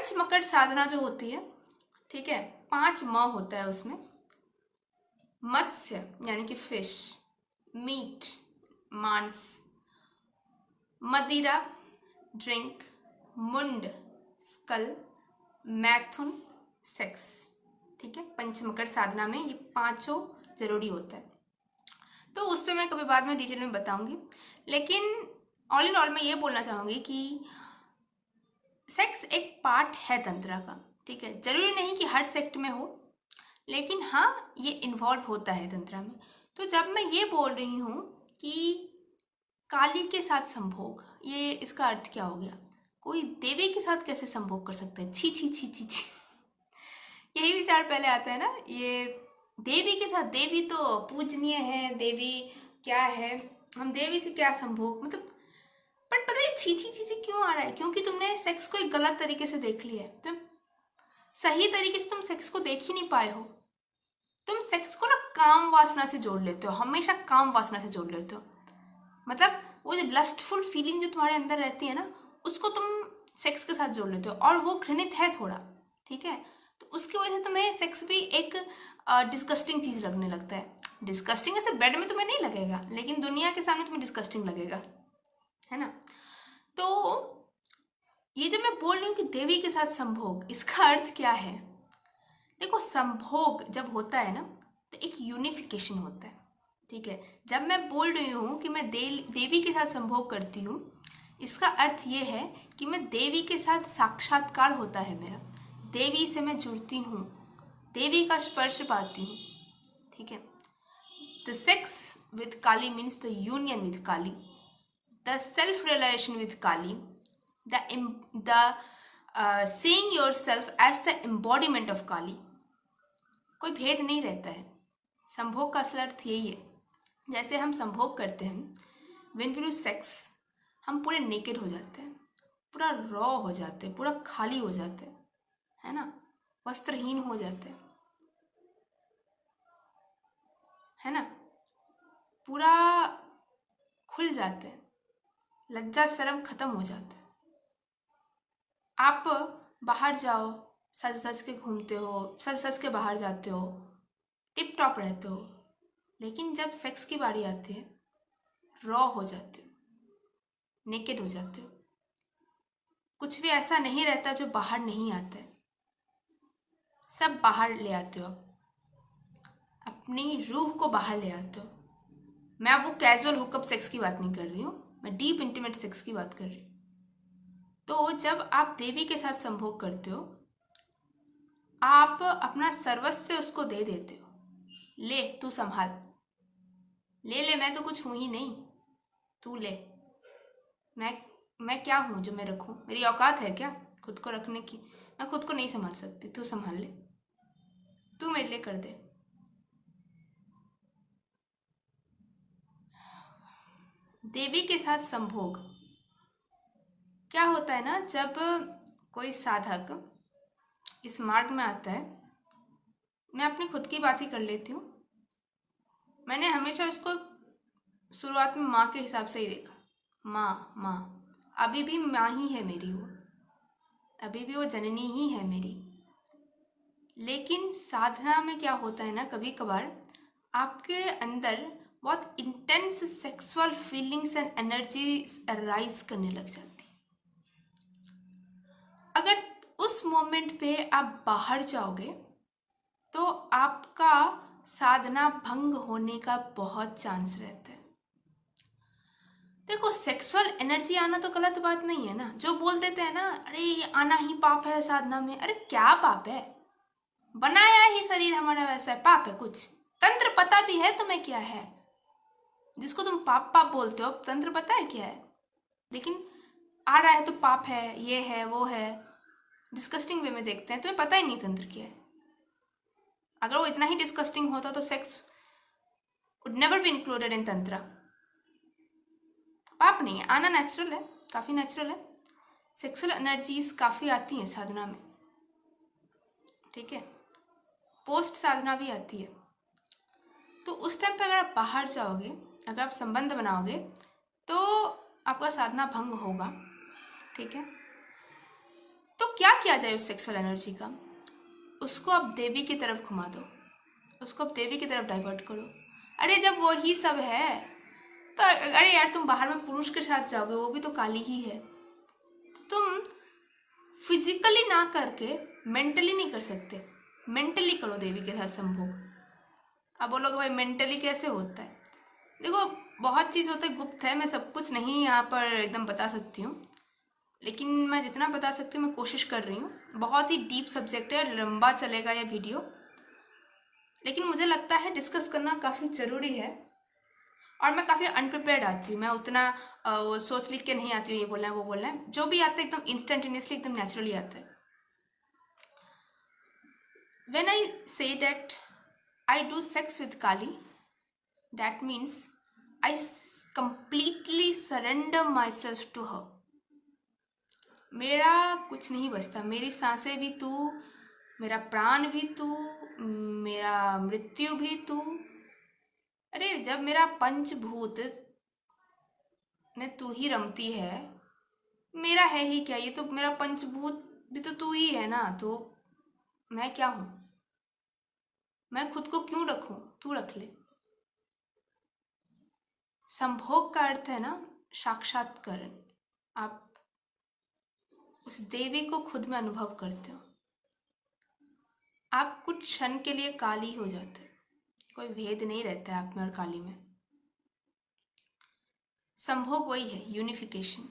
पंचमकड़ साधना जो होती है, ठीक है, 5 म होता है उसमें। मत्स्य यानी कि फिश, मीट मांस, मदिरा ड्रिंक, मुंड स्कल, मैथुन सेक्स। ठीक है, पंचमकड़ साधना में ये 5 जरूरी होता है। तो उस पर मैं कभी बाद में डिटेल में बताऊंगी, लेकिन ऑल इन ऑल मैं ये बोलना चाहूंगी कि सेक्स एक पार्ट है तंत्रा का। ठीक है, जरूरी नहीं कि हर सेक्ट में हो, लेकिन हाँ ये इन्वॉल्व होता है तंत्रा में। तो जब मैं ये बोल रही हूँ कि काली के साथ संभोग, ये इसका अर्थ क्या हो गया? कोई देवी के साथ कैसे संभोग कर सकता है? छी छी छी छी छी। यही विचार पहले आता है ना, ये देवी के साथ, देवी तो पूजनीय है, देवी क्या है, हम देवी से क्या संभोग, मतलब बट पता है छी छी छी छी क्यों आ रहा है? क्योंकि तुमने सेक्स को एक गलत तरीके से देख लिया है। तुम सही तरीके से तुम सेक्स को देख ही नहीं पाए हो। तुम सेक्स को ना काम वासना से जोड़ लेते हो, हमेशा काम वासना से जोड़ लेते हो। मतलब वो जो लस्टफुल फीलिंग जो तुम्हारे अंदर रहती है ना, उसको तुम सेक्स के साथ जोड़ लेते हो, और वो घृणित है थोड़ा। ठीक है, तो उसकी वजह से तुम्हें सेक्स भी एक डिस्कस्टिंग चीज लगने लगता है। डिस्कस्टिंग ऐसे बेड में तुम्हें नहीं लगेगा, लेकिन दुनिया के सामने तुम्हें डिस्कस्टिंग लगेगा, है ना। तो ये जब मैं बोल रही हूँ कि देवी के साथ संभोग, इसका अर्थ क्या है? देखो, संभोग जब होता है ना तो एक यूनिफिकेशन होता है। ठीक है, जब मैं बोल रही हूँ कि मैं देवी के साथ संभोग करती हूँ, इसका अर्थ ये है कि मैं देवी के साथ साक्षात्कार होता है मेरा, देवी से मैं जुड़ती हूँ, देवी का स्पर्श पाती हूँ। ठीक है, the sex with Kali means the union with Kali, the self realisation with Kali, the seeing yourself as the embodiment of Kali. कोई भेद नहीं रहता है। संभोग का असल अर्थ यही है। जैसे हम संभोग करते हैं, when we do sex, हम पूरे नेकेड हो जाते हैं, पूरा रॉ हो जाते हैं, पूरा खाली हो जाते हैं, है ना, वस्त्रहीन हो जाते हैं, है ना, पूरा खुल जाते हैं, लज्जा शर्म खत्म हो जाता है। आप बाहर जाओ, सज धज के घूमते हो, सज धज के बाहर जाते हो, टिप टॉप रहते हो, लेकिन जब सेक्स की बारी आती है, रॉ हो जाते हो, नेकेड हो जाते हो। कुछ भी ऐसा नहीं रहता जो बाहर नहीं आता है, सब बाहर ले आते हो, अपनी रूह को बाहर ले आते हो। मैं वो कैजुअल हुकअप सेक्स की बात नहीं कर रही हूँ, मैं डीप इंटीमेट सेक्स की बात कर रही हूँ। तो जब आप देवी के साथ संभोग करते हो, आप अपना सर्वस्व उसको दे देते हो, ले तू संभाल, ले मैं तो कुछ हूं ही नहीं, तू ले। मैं क्या हूं जो मैं रखूं? मेरी औकात है क्या खुद को रखने की? मैं खुद को नहीं संभाल सकती, तू संभाल ले, तू मेरे लिए कर दे। देवी के साथ संभोग क्या होता है ना, जब कोई साधक इस मार्ग में आता है, मैं अपनी खुद की बात ही कर लेती हूँ, मैंने हमेशा उसको शुरुआत में माँ के हिसाब से ही देखा। माँ माँ, अभी भी माँ ही है मेरी, वो अभी भी वो जननी ही है मेरी। लेकिन साधना में क्या होता है ना, कभी कभार आपके अंदर बहुत intense sexual feelings and energy rise करने लग जाती है। अगर उस मोमेंट पे आप बाहर जाओगे तो आपका साधना भंग होने का बहुत चांस रहता है। देखो, सेक्सुअल एनर्जी आना तो गलत बात नहीं है ना। जो बोल देते हैं ना, अरे ये आना ही पाप है साधना में, अरे क्या पाप है? बनाया ही शरीर हमारा वैसा है, पाप है कुछ? तंत्र पता भी है तुम्हें क्या है? जिसको तुम पाप पाप बोलते हो, तंत्र पता है क्या है? लेकिन आ रहा है तो पाप है, ये है वो है, डिस्कस्टिंग वे में देखते हैं। तुम्हें पता ही नहीं तंत्र क्या है। अगर वो इतना ही डिस्कस्टिंग होता तो sex would never be included in तंत्र। पाप नहीं है, आना नेचुरल है, काफी नेचुरल है। सेक्सुअल एनर्जीज काफी आती हैं साधना में, ठीक है, पोस्ट साधना भी आती है। तो उस टाइम पे अगर आप बाहर जाओगे, अगर आप संबंध बनाओगे, तो आपका साधना भंग होगा। ठीक है, तो क्या किया जाए उस सेक्सुअल एनर्जी का? उसको आप देवी की तरफ घुमा दो, उसको आप देवी की तरफ डाइवर्ट करो। अरे जब वही सब है तो अरे यार तुम बाहर में पुरुष के साथ जाओगे, वो भी तो काली ही है। तो तुम फिजिकली ना करके मेंटली नहीं कर सकते? मेंटली करो देवी के साथ संभोग। अब बोलोगे भाई मेंटली कैसे होता है? देखो बहुत चीज़ होता है, गुप्त है, मैं सब कुछ नहीं यहाँ पर एकदम बता सकती हूँ, लेकिन मैं जितना बता सकती हूँ मैं कोशिश कर रही हूँ। बहुत ही डीप सब्जेक्ट है, लंबा चलेगा यह वीडियो, लेकिन मुझे लगता है डिस्कस करना काफ़ी ज़रूरी है। और मैं काफ़ी अनप्रिपेयर्ड आती हूँ, मैं उतना वो सोच लिख के नहीं आती हूँ ये बोलना है वो बोलना है, जो भी आता है एकदम इंस्टेंटेनियसली एकदम नेचुरली आता है। When I say that I do sex with Kali, that means I completely surrender myself to her. मेरा कुछ नहीं बचता, मेरी सांसें भी तू, मेरा प्राण भी तू, मेरा मृत्यु भी तू। अरे जब मेरा पंचभूत में तू ही रमती है, मेरा है ही क्या, ये तो मेरा पंचभूत भी तो तू ही है ना, तो मैं क्या हूं? मैं खुद को क्यों रखूं, तू रख ले। संभोग का अर्थ है ना साक्षात्करण। आप उस देवी को खुद में अनुभव करते हो, आप कुछ क्षण के लिए काली हो जाते हो, कोई भेद नहीं रहता है आप में और काली में। संभोग वही है, यूनिफिकेशन।